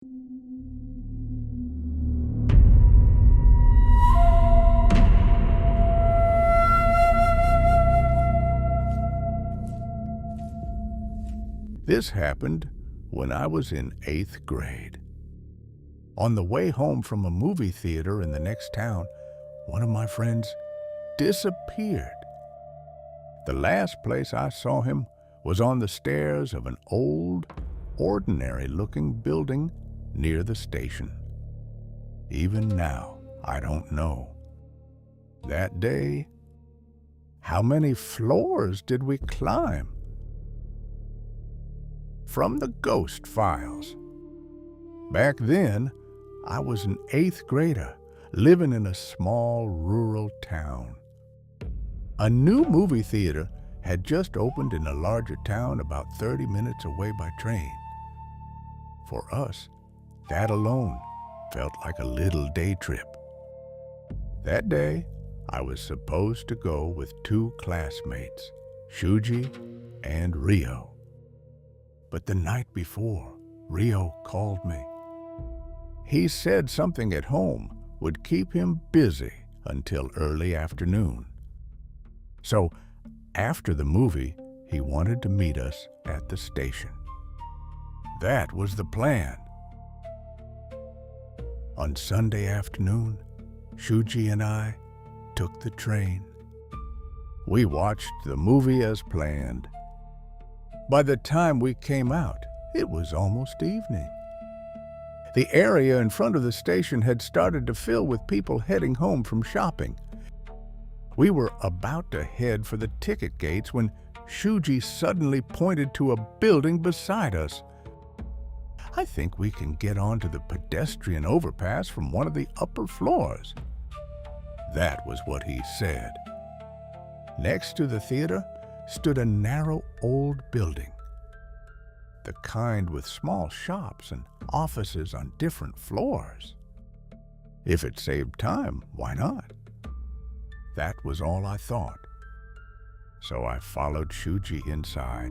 This happened when I was in 8th grade. On the way home from a movie theater in the next town, one of my friends disappeared. The last place I saw him was on the stairs of an old, ordinary-looking building near the station. Even now, I don't know. That day, how many floors did we climb? From the Ghost Files. Back then, I was an 8th grader living in a small rural town. A new movie theater had just opened in a larger town about 30 minutes away by train. For us, that alone felt like a little day trip. That day, I was supposed to go with 2 classmates, Shuji and Rio. But the night before, Rio called me. He said something at home would keep him busy until early afternoon. So, after the movie, he wanted to meet us at the station. That was the plan. On Sunday afternoon, Shuji and I took the train. We watched the movie as planned. By the time we came out, it was almost evening. The area in front of the station had started to fill with people heading home from shopping. We were about to head for the ticket gates when Shuji suddenly pointed to a building beside us. "I think we can get onto the pedestrian overpass from one of the upper floors." That was what he said. Next to the theater stood a narrow old building, the kind with small shops and offices on different floors. If it saved time, why not? That was all I thought. So I followed Shuji inside.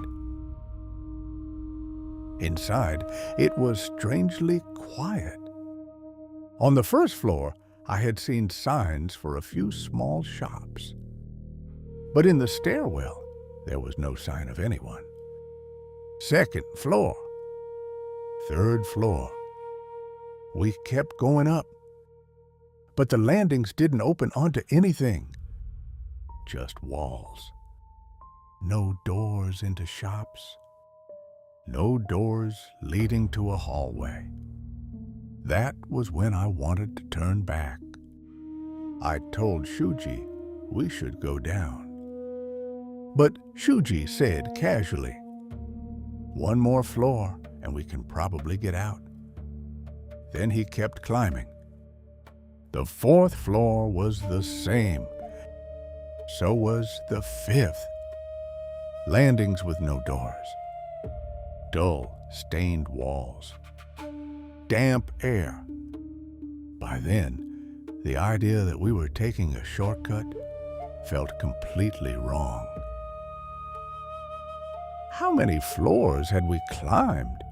Inside, it was strangely quiet. On the first floor, I had seen signs for a few small shops. But in the stairwell, there was no sign of anyone. Second floor. Third floor. We kept going up. But the landings didn't open onto anything. Just walls. No doors into shops. No doors leading to a hallway. That was when I wanted to turn back. I told Shuji we should go down. But Shuji said casually, "One more floor and we can probably get out." Then he kept climbing. The 4th floor was the same. So was the 5th. Landings with no doors. Dull, stained walls. Damp air. By then, the idea that we were taking a shortcut felt completely wrong. How many floors had we climbed?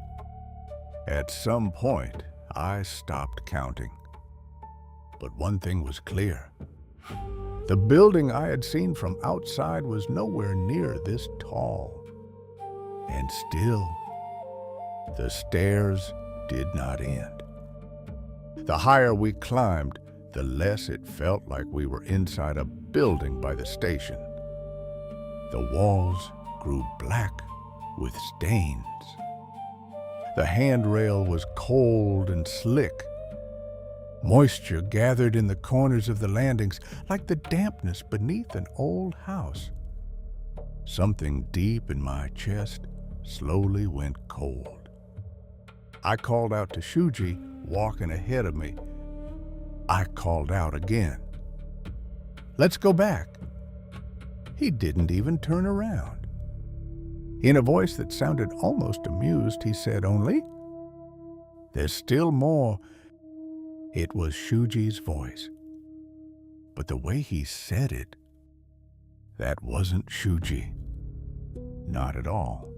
At some point, I stopped counting. But one thing was clear. The building I had seen from outside was nowhere near this tall. And still, the stairs did not end. The higher we climbed, the less it felt like we were inside a building by the station. The walls grew black with stains. The handrail was cold and slick. Moisture gathered in the corners of the landings like the dampness beneath an old house. Something deep in my chest slowly went cold. I called out to Shuji, walking ahead of me. I called out again. "Let's go back." He didn't even turn around. In a voice that sounded almost amused, he said only, "There's still more." It was Shuji's voice. But the way he said it, that wasn't Shuji. Not at all.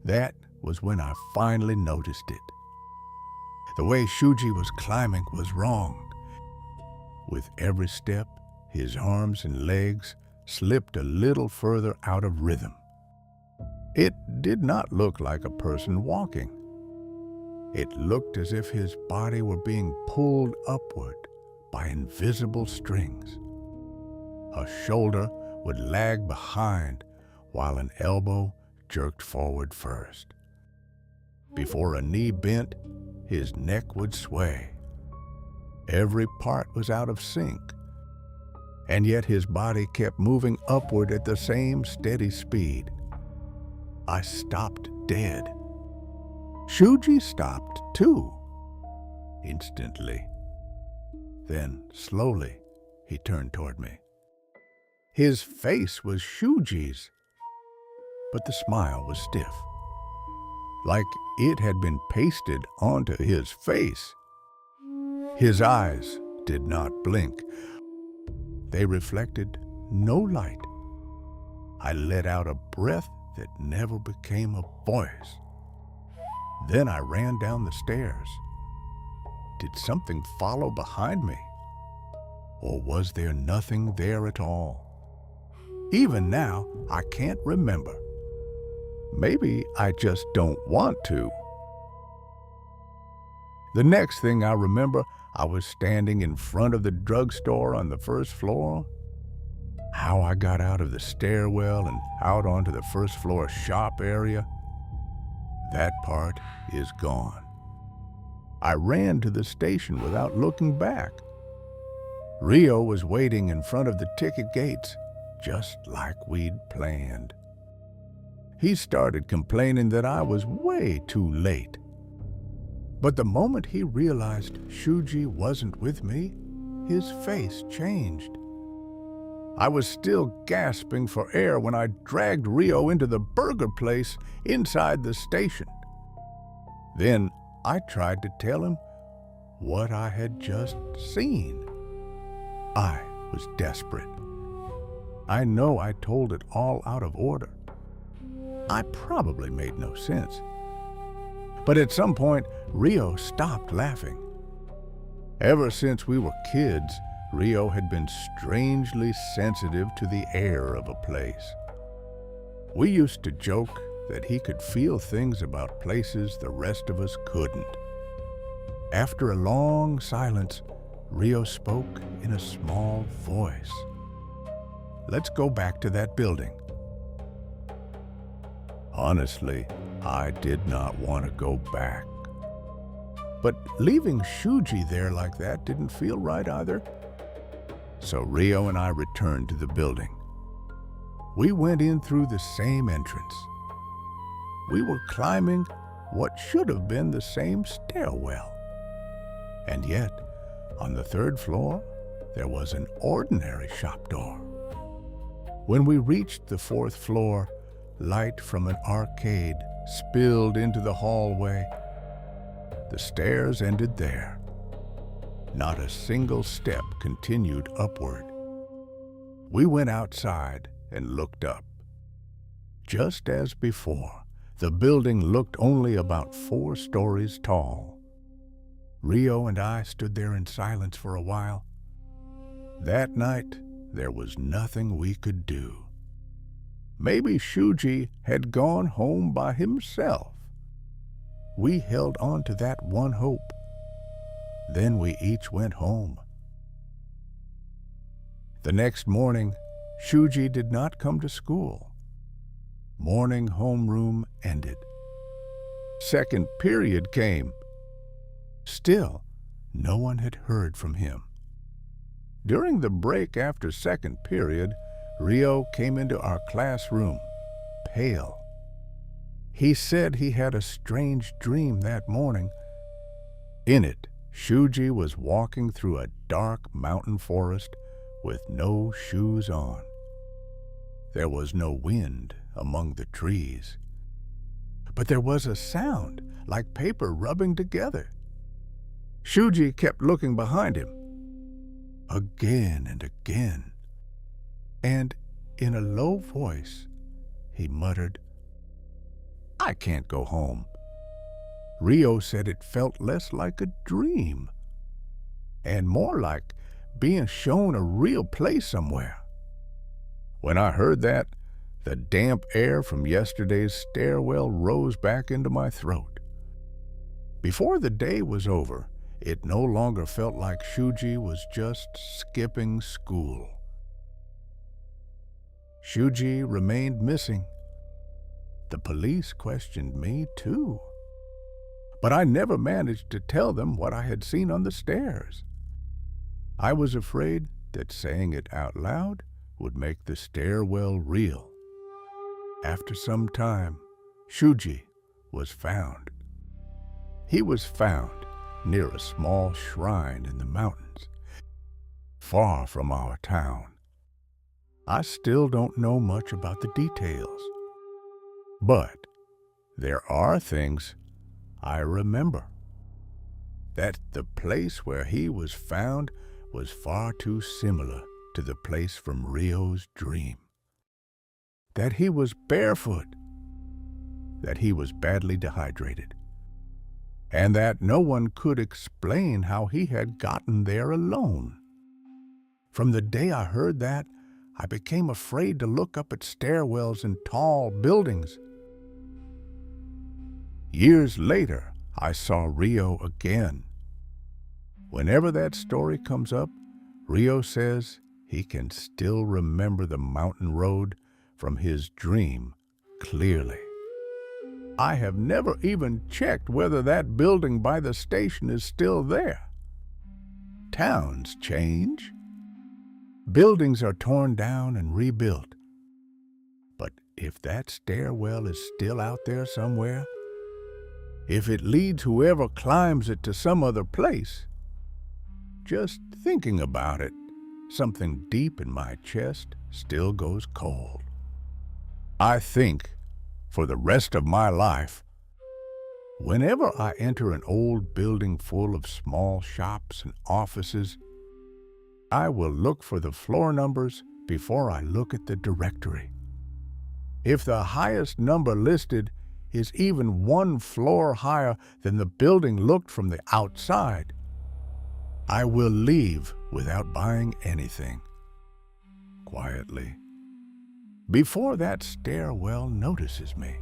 That was when I finally noticed it. The way Shuji was climbing was wrong. With every step, his arms and legs slipped a little further out of rhythm. It did not look like a person walking. It looked as if his body were being pulled upward by invisible strings. A shoulder would lag behind while an elbow jerked forward first. Before a knee bent, his neck would sway. Every part was out of sync, and yet his body kept moving upward at the same steady speed. I stopped dead. Shuji stopped too, instantly. Then, slowly, he turned toward me. His face was Shuji's, but the smile was stiff, like it had been pasted onto his face. His eyes did not blink. They reflected no light. I let out a breath that never became a voice. Then I ran down the stairs. Did something follow behind me? Or was there nothing there at all? Even now, I can't remember. Maybe I just don't want to. The next thing I remember, I was standing in front of the drugstore on the first floor. How I got out of the stairwell and out onto the first floor shop area, that part is gone. I ran to the station without looking back. Rio was waiting in front of the ticket gates, just like we'd planned. He started complaining that I was way too late. But the moment he realized Shuji wasn't with me, his face changed. I was still gasping for air when I dragged Rio into the burger place inside the station. Then I tried to tell him what I had just seen. I was desperate. I know I told it all out of order. I probably made no sense. But at some point, Rio stopped laughing. Ever since we were kids, Rio had been strangely sensitive to the air of a place. We used to joke that he could feel things about places the rest of us couldn't. After a long silence, Rio spoke in a small voice. "Let's go back to that building." Honestly, I did not want to go back. But leaving Shuji there like that didn't feel right either. So Rio and I returned to the building. We went in through the same entrance. We were climbing what should have been the same stairwell. And yet, on the third floor, there was an ordinary shop door. When we reached the fourth floor, light from an arcade spilled into the hallway. The stairs ended there. Not a single step continued upward. We went outside and looked up. Just as before, the building looked only about 4 stories tall. Rio and I stood there in silence for a while. That night, there was nothing we could do. Maybe Shuji had gone home by himself. We held on to that one hope. Then we each went home. The next morning, Shuji did not come to school. Morning homeroom ended. Second period came. Still, no one had heard from him. During the break after second period, Rio came into our classroom, pale. He said he had a strange dream that morning. In it, Shuji was walking through a dark mountain forest with no shoes on. There was no wind among the trees, but there was a sound like paper rubbing together. Shuji kept looking behind him, again and again, and in a low voice, he muttered, I can't go home. Rio said it felt less like a dream and more like being shown a real place somewhere. When I heard that, the damp air from yesterday's stairwell rose back into my throat. Before the day was over, it no longer felt like Shuji was just skipping school. Shuji remained missing. The police questioned me too, but I never managed to tell them what I had seen on the stairs. I was afraid that saying it out loud would make the stairwell real. After some time, Shuji was found. He was found near a small shrine in the mountains, far from our town. I still don't know much about the details, but there are things I remember. That the place where he was found was far too similar to the place from Rio's dream. That he was barefoot, that he was badly dehydrated, and that no one could explain how he had gotten there alone. From the day I heard that, I became afraid to look up at stairwells in tall buildings. Years later, I saw Rio again. Whenever that story comes up, Rio says he can still remember the mountain road from his dream clearly. I have never even checked whether that building by the station is still there. Towns change. Buildings are torn down and rebuilt. But if that stairwell is still out there somewhere, if it leads whoever climbs it to some other place, just thinking about it, something deep in my chest still goes cold. I think, for the rest of my life, whenever I enter an old building full of small shops and offices, I will look for the floor numbers before I look at the directory. If the highest number listed is even one floor higher than the building looked from the outside, I will leave without buying anything, quietly, before that stairwell notices me.